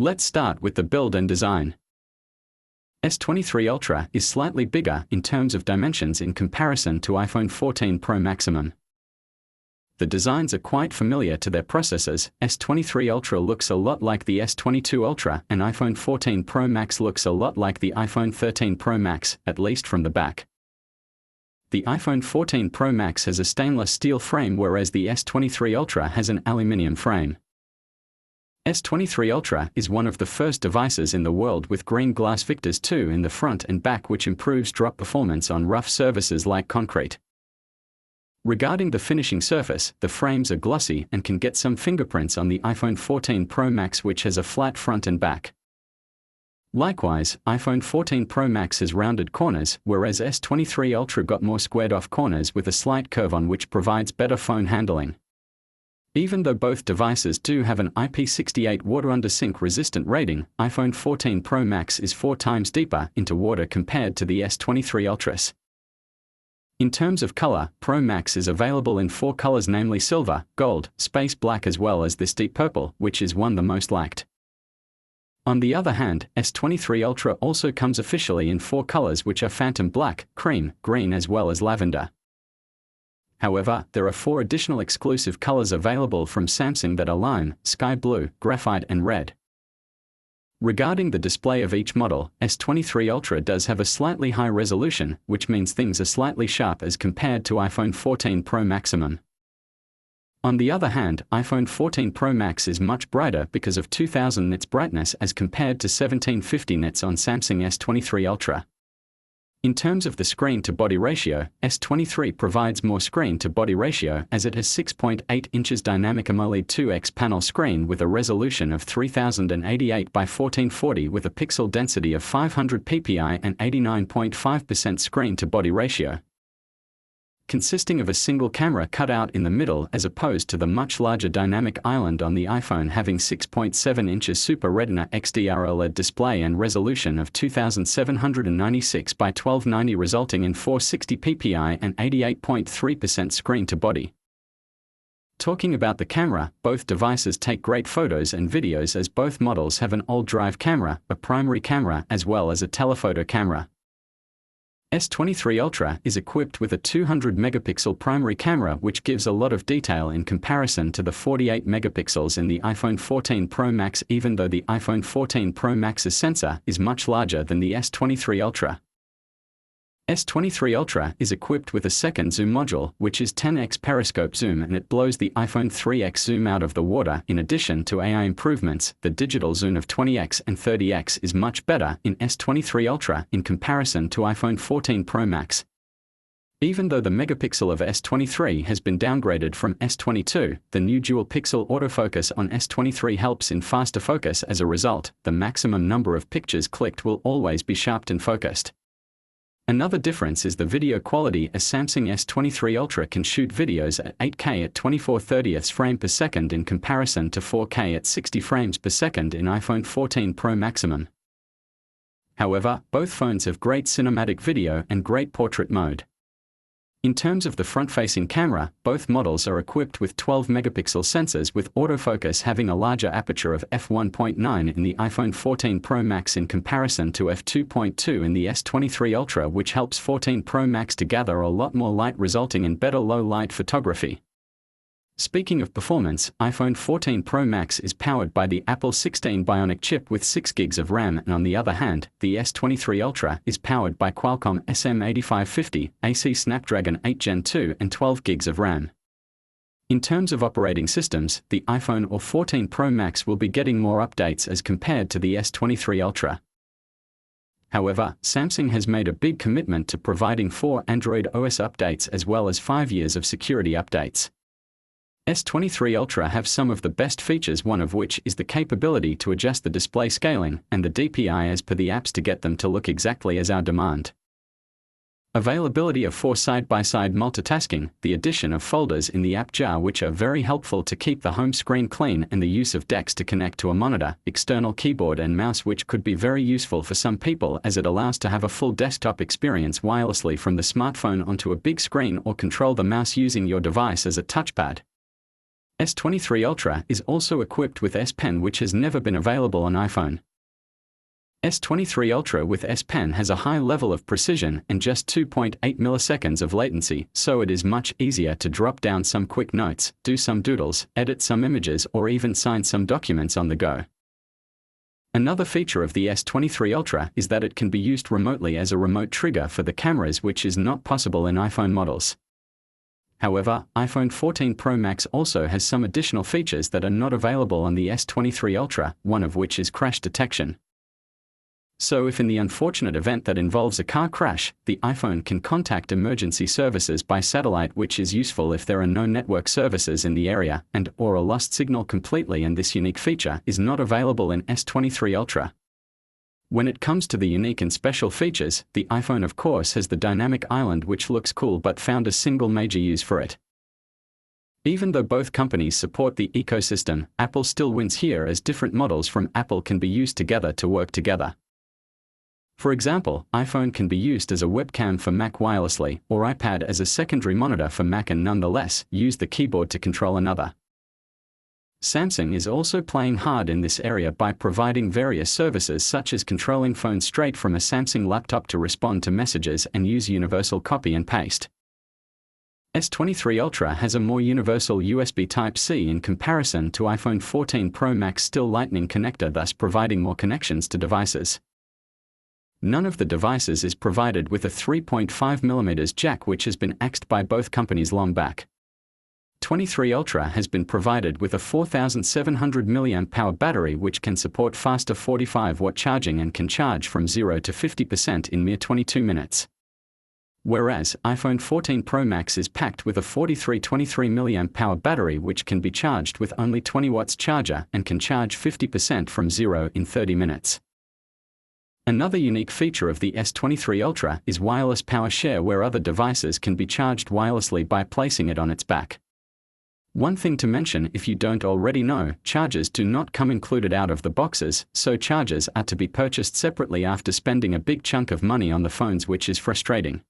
Let's start with the build and design. S23 Ultra is slightly bigger in terms of dimensions in comparison to iPhone 14 Pro Maximum. The designs are quite familiar to their processors. S23 Ultra looks a lot like the S22 Ultra, and iPhone 14 Pro Max looks a lot like the iPhone 13 Pro Max, at least from the back. The iPhone 14 Pro Max has a stainless steel frame, whereas the S23 Ultra has an aluminium frame. S23 Ultra is one of the first devices in the world with green glass Victors 2 in the front and back, which improves drop performance on rough surfaces like concrete. Regarding the finishing surface, the frames are glossy and can get some fingerprints on the iPhone 14 Pro Max, which has a flat front and back. Likewise, iPhone 14 Pro Max has rounded corners, whereas S23 Ultra got more squared-off corners with a slight curve on, which provides better phone handling. Even though both devices do have an IP68 water under sink resistant rating, iPhone 14 Pro Max is 4 times deeper into water compared to the S23 Ultras. In terms of color, Pro Max is available in 4 colors, namely silver, gold, space black, as well as this deep purple, which is one the most liked. On the other hand, S23 Ultra also comes officially in 4 colors, which are phantom black, cream, green, as well as lavender. However, there are 4 additional exclusive colors available from Samsung that are lime, sky blue, graphite, and red. Regarding the display of each model, S23 Ultra does have a slightly high resolution, which means things are slightly sharp as compared to iPhone 14 Pro Maximum. On the other hand, iPhone 14 Pro Max is much brighter because of 2000 nits brightness as compared to 1750 nits on Samsung S23 Ultra. In terms of the screen-to-body ratio, S23 provides more screen-to-body ratio as it has 6.8 inches dynamic AMOLED 2X panel screen with a resolution of 3088 by 1440 with a pixel density of 500 ppi and 89.5% screen-to-body ratio, consisting of a single camera cut out in the middle as opposed to the much larger dynamic island on the iPhone, having 6.7 inches Super Retina XDR OLED display and resolution of 2796 by 1290, resulting in 460 ppi and 88.3% screen-to-body. Talking about the camera, both devices take great photos and videos, as both models have an all-drive camera, a primary camera, as well as a telephoto camera. S23 Ultra is equipped with a 200 megapixel primary camera, which gives a lot of detail in comparison to the 48 megapixels in the iPhone 14 Pro Max, even though the iPhone 14 Pro Max's sensor is much larger than the S23 Ultra. S23 Ultra is equipped with a second zoom module, which is 10x periscope zoom, and it blows the iPhone 3x zoom out of the water. In addition to AI improvements, the digital zoom of 20x and 30x is much better in S23 Ultra in comparison to iPhone 14 Pro Max. Even though the megapixel of S23 has been downgraded from S22, the new dual-pixel autofocus on S23 helps in faster focus. As a result, the maximum number of pictures clicked will always be sharp and focused. Another difference is the video quality, as Samsung S23 Ultra can shoot videos at 8K at 24/30 frames per second in comparison to 4K at 60 frames per second in iPhone 14 Pro Maximum. However, both phones have great cinematic video and great portrait mode. In terms of the front-facing camera, both models are equipped with 12 megapixel sensors, with autofocus having a larger aperture of f1.9 in the iPhone 14 Pro Max in comparison to f2.2 in the S23 Ultra, which helps 14 Pro Max to gather a lot more light, resulting in better low-light photography. Speaking of performance, iPhone 14 Pro Max is powered by the Apple 16 Bionic chip with 6 GB of RAM, and on the other hand, the S23 Ultra is powered by Qualcomm SM8550, AC Snapdragon 8 Gen 2 and 12 GB of RAM. In terms of operating systems, the iPhone or 14 Pro Max will be getting more updates as compared to the S23 Ultra. However, Samsung has made a big commitment to providing 4 Android OS updates as well as 5 years of security updates. S23 Ultra have some of the best features, one of which is the capability to adjust the display scaling and the DPI as per the apps to get them to look exactly as our demand. Availability of 4 side-by-side multitasking, the addition of folders in the app jar which are very helpful to keep the home screen clean, and the use of DeX to connect to a monitor, external keyboard and mouse, which could be very useful for some people as it allows to have a full desktop experience wirelessly from the smartphone onto a big screen or control the mouse using your device as a touchpad. S23 Ultra is also equipped with S Pen, which has never been available on iPhone. S23 Ultra with S Pen has a high level of precision and just 2.8 milliseconds of latency, so it is much easier to drop down some quick notes, do some doodles, edit some images, or even sign some documents on the go. Another feature of the S23 Ultra is that it can be used remotely as a remote trigger for the cameras, which is not possible in iPhone models. However, iPhone 14 Pro Max also has some additional features that are not available on the S23 Ultra, one of which is crash detection. So if in the unfortunate event that involves a car crash, the iPhone can contact emergency services by satellite, which is useful if there are no network services in the area or a lost signal completely, and this unique feature is not available in S23 Ultra. When it comes to the unique and special features, the iPhone of course has the dynamic island, which looks cool but found a single major use for it. Even though both companies support the ecosystem, Apple still wins here, as different models from Apple can be used together to work together. For example, iPhone can be used as a webcam for Mac wirelessly, or iPad as a secondary monitor for Mac and nonetheless use the keyboard to control another. Samsung is also playing hard in this area by providing various services such as controlling phones straight from a Samsung laptop to respond to messages and use universal copy and paste. S23 Ultra has a more universal USB Type-C in comparison to iPhone 14 Pro Max still Lightning connector, thus providing more connections to devices. None of the devices is provided with a 3.5mm jack, which has been axed by both companies long back. 23 Ultra has been provided with a 4700 mAh battery, which can support faster 45-watt charging and can charge from 0 to 50% in mere 22 minutes. Whereas iPhone 14 Pro Max is packed with a 4323 mAh battery, which can be charged with only 20 watts charger and can charge 50% from 0 in 30 minutes. Another unique feature of the S23 Ultra is wireless power share, where other devices can be charged wirelessly by placing it on its back. One thing to mention, if you don't already know, chargers do not come included out of the boxes, so chargers are to be purchased separately after spending a big chunk of money on the phones, which is frustrating.